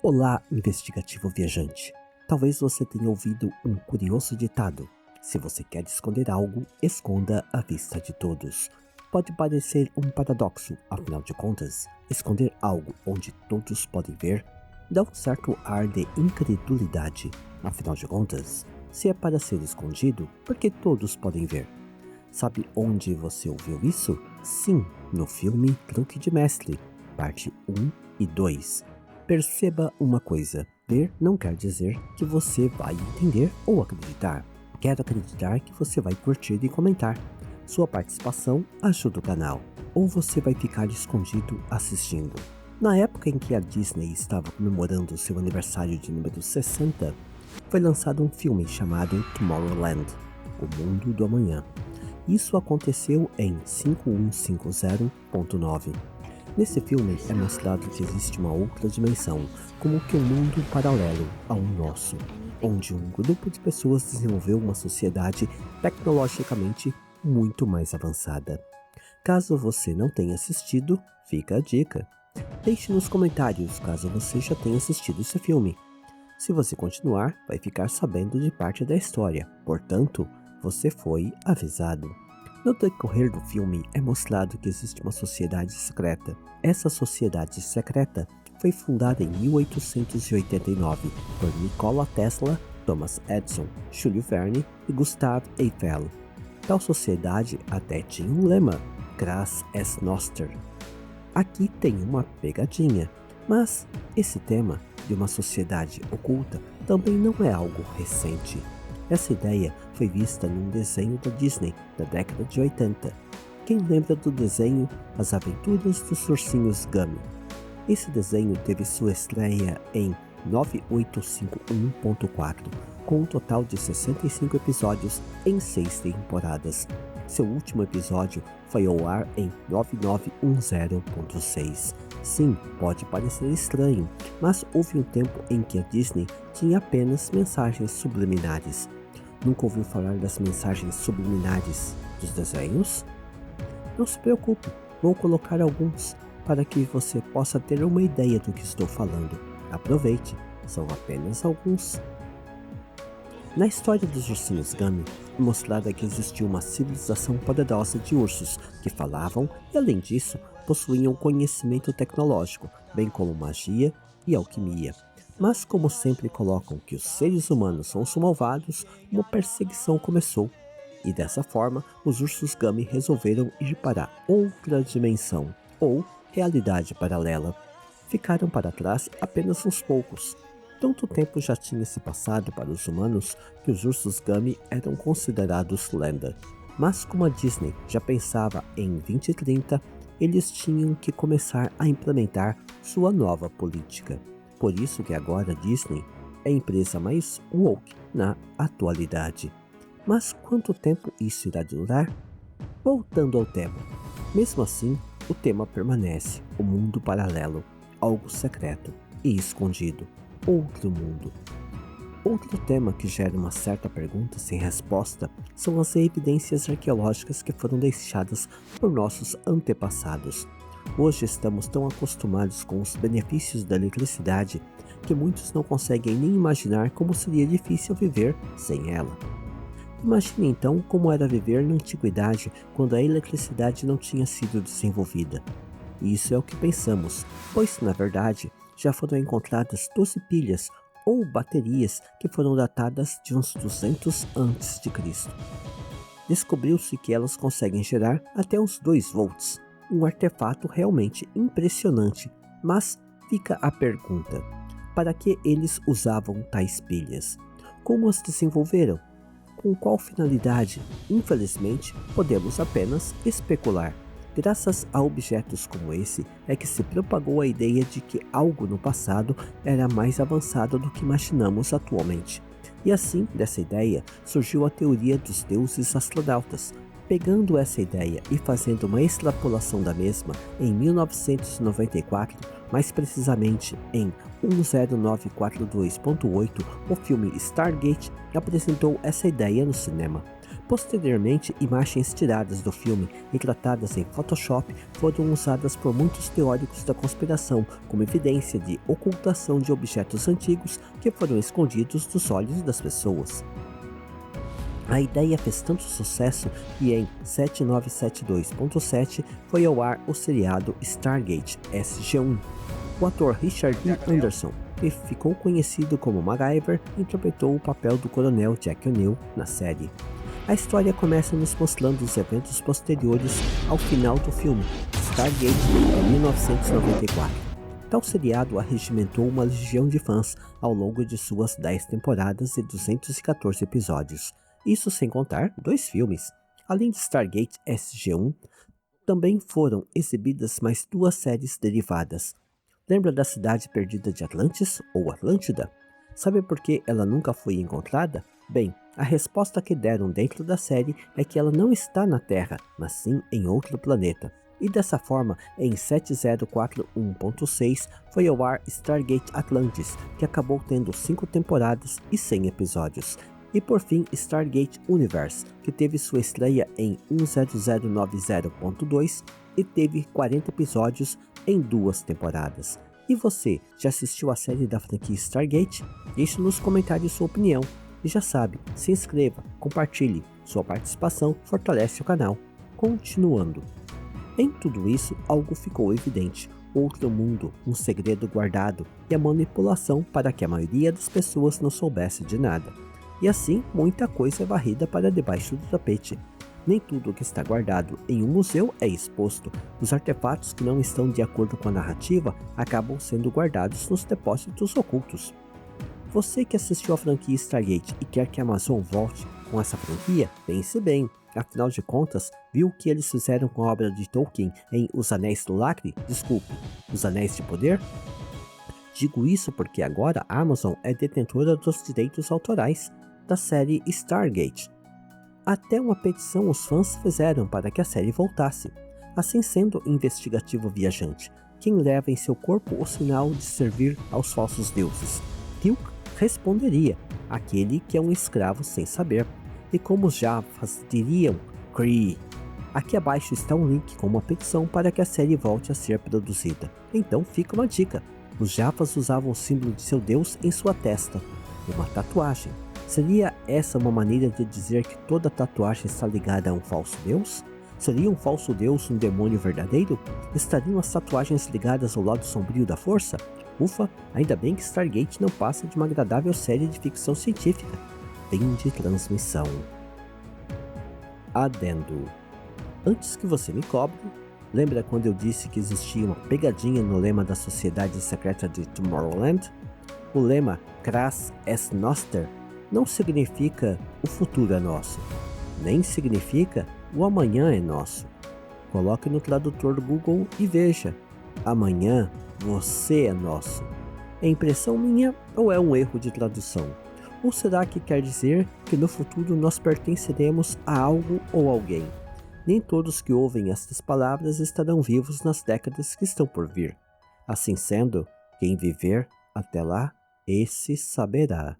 Olá, investigativo viajante. Talvez você tenha ouvido um curioso ditado: se você quer esconder algo, esconda à vista de todos. Pode parecer um paradoxo, afinal de contas, esconder algo onde todos podem ver dá um certo ar de incredulidade. Afinal de contas, se é para ser escondido, por que todos podem ver? Sabe onde você ouviu isso? Sim, no filme Truque de Mestre, parte 1 e 2. Perceba uma coisa: ver não quer dizer que você vai entender ou acreditar. Quero acreditar que você vai curtir e comentar. Sua participação ajuda o canal. Ou você vai ficar escondido assistindo. Na época em que a Disney estava comemorando seu aniversário de número 60, foi lançado um filme chamado Tomorrowland, O Mundo do Amanhã. Isso aconteceu em 5150.9. Nesse filme é mostrado que existe uma outra dimensão, como que um mundo paralelo ao nosso, onde um grupo de pessoas desenvolveu uma sociedade tecnologicamente muito mais avançada. Caso você não tenha assistido, fica a dica. Deixe nos comentários caso você já tenha assistido esse filme. Se você continuar, vai ficar sabendo de parte da história, portanto, você foi avisado. No decorrer do filme é mostrado que existe uma sociedade secreta. Essa sociedade secreta foi fundada em 1889 por Nikola Tesla, Thomas Edison, Júlio Verne e Gustav Eiffel. Tal sociedade até tinha um lema: Gras est Noster. Aqui tem uma pegadinha, mas esse tema de uma sociedade oculta também não é algo recente. Essa ideia foi vista num desenho da Disney da década de 80. Quem lembra do desenho As Aventuras dos Ursinhos Gummy? Esse desenho teve sua estreia em 9851.4, com um total de 65 episódios em 6 temporadas. Seu último episódio foi ao ar em 9910.6. Sim, pode parecer estranho, mas houve um tempo em que a Disney tinha apenas mensagens subliminares. Nunca ouviu falar das mensagens subliminares dos desenhos? Não se preocupe, vou colocar alguns para que você possa ter uma ideia do que estou falando. Aproveite, são apenas alguns. Na história dos ursinhos Gummy, é mostrada que existiu uma civilização poderosa de ursos que falavam e, além disso, possuíam conhecimento tecnológico, bem como magia e alquimia. Mas como sempre colocam que os seres humanos são os malvados, uma perseguição começou. E dessa forma, os ursos Gummy resolveram ir para outra dimensão, ou realidade paralela. Ficaram para trás apenas uns poucos. Tanto tempo já tinha se passado para os humanos que os ursos Gummy eram considerados lenda. Mas como a Disney já pensava em 2030, eles tinham que começar a implementar sua nova política. Por isso que agora a Disney é a empresa mais woke na atualidade. Mas quanto tempo isso irá durar? Voltando ao tema. Mesmo assim, o tema permanece: o mundo paralelo, algo secreto e escondido, outro mundo. Outro tema que gera uma certa pergunta sem resposta são as evidências arqueológicas que foram deixadas por nossos antepassados. Hoje estamos tão acostumados com os benefícios da eletricidade que muitos não conseguem nem imaginar como seria difícil viver sem ela. Imagine então como era viver na antiguidade quando a eletricidade não tinha sido desenvolvida. E isso é o que pensamos, pois na verdade já foram encontradas 12 pilhas ou baterias que foram datadas de uns 200 a.C. Descobriu-se que elas conseguem gerar até uns 2 volts. Um artefato realmente impressionante, mas fica a pergunta: para que eles usavam tais pilhas? Como as desenvolveram? Com qual finalidade? Infelizmente, podemos apenas especular. Graças a objetos como esse é que se propagou a ideia de que algo no passado era mais avançado do que imaginamos atualmente. E assim, dessa ideia, surgiu a teoria dos deuses astronautas. Pegando essa ideia e fazendo uma extrapolação da mesma, em 1994, mais precisamente em 10942.8, o filme Stargate apresentou essa ideia no cinema. Posteriormente, imagens tiradas do filme e tratadas em Photoshop foram usadas por muitos teóricos da conspiração como evidência de ocultação de objetos antigos que foram escondidos dos olhos das pessoas. A ideia fez tanto sucesso que em 7972.7 foi ao ar o seriado Stargate SG-1. O ator Richard Dean Anderson, que ficou conhecido como MacGyver, interpretou o papel do coronel Jack O'Neill na série. A história começa nos mostrando os eventos posteriores ao final do filme Stargate em 1994. Tal seriado arregimentou uma legião de fãs ao longo de suas 10 temporadas e 214 episódios. Isso sem contar 2 filmes. Além de Stargate SG-1, também foram exibidas mais 2 séries derivadas. Lembra da cidade perdida de Atlantis, ou Atlântida? Sabe por que ela nunca foi encontrada? Bem, a resposta que deram dentro da série é que ela não está na Terra, mas sim em outro planeta. E dessa forma, em 7041.6 foi ao ar Stargate Atlantis, que acabou tendo 5 temporadas e 100 episódios. E por fim, Stargate Universe, que teve sua estreia em 10090.2 e teve 40 episódios em 2 temporadas. E você, já assistiu a série da franquia Stargate? Deixe nos comentários sua opinião. E já sabe, se inscreva, compartilhe, sua participação fortalece o canal. Continuando. Em tudo isso, algo ficou evidente. Outro mundo, um segredo guardado e a manipulação para que a maioria das pessoas não soubesse de nada. E assim, muita coisa é varrida para debaixo do tapete. Nem tudo que está guardado em um museu é exposto. Os artefatos que não estão de acordo com a narrativa acabam sendo guardados nos depósitos ocultos. Você que assistiu a franquia Stargate e quer que a Amazon volte com essa franquia, pense bem. Afinal de contas, viu o que eles fizeram com a obra de Tolkien em Os Anéis do Lacre? Desculpe, Os Anéis de Poder? Digo isso porque agora a Amazon é detentora dos direitos autorais da série Stargate. Até uma petição os fãs fizeram para que a série voltasse. Assim sendo, investigativo viajante, quem leva em seu corpo o sinal de servir aos falsos deuses? Tilk responderia, aquele que é um escravo sem saber. E como os Javas diriam, Cree. Aqui abaixo está um link com uma petição para que a série volte a ser produzida. Então fica uma dica, os Javas usavam o símbolo de seu deus em sua testa, uma tatuagem. Seria essa uma maneira de dizer que toda tatuagem está ligada a um falso deus? Seria um falso deus um demônio verdadeiro? Estariam as tatuagens ligadas ao lado sombrio da força? Ufa, ainda bem que Stargate não passa de uma agradável série de ficção científica. Fim de transmissão. Adendo. Antes que você me cobre, lembra quando eu disse que existia uma pegadinha no lema da Sociedade Secreta de Tomorrowland? O lema Cras est Noster não significa o futuro é nosso, nem significa o amanhã é nosso. Coloque no tradutor do Google e veja, amanhã você é nosso. É impressão minha ou é um erro de tradução? Ou será que quer dizer que no futuro nós pertenceremos a algo ou alguém? Nem todos que ouvem estas palavras estarão vivos nas décadas que estão por vir. Assim sendo, quem viver até lá, esse saberá.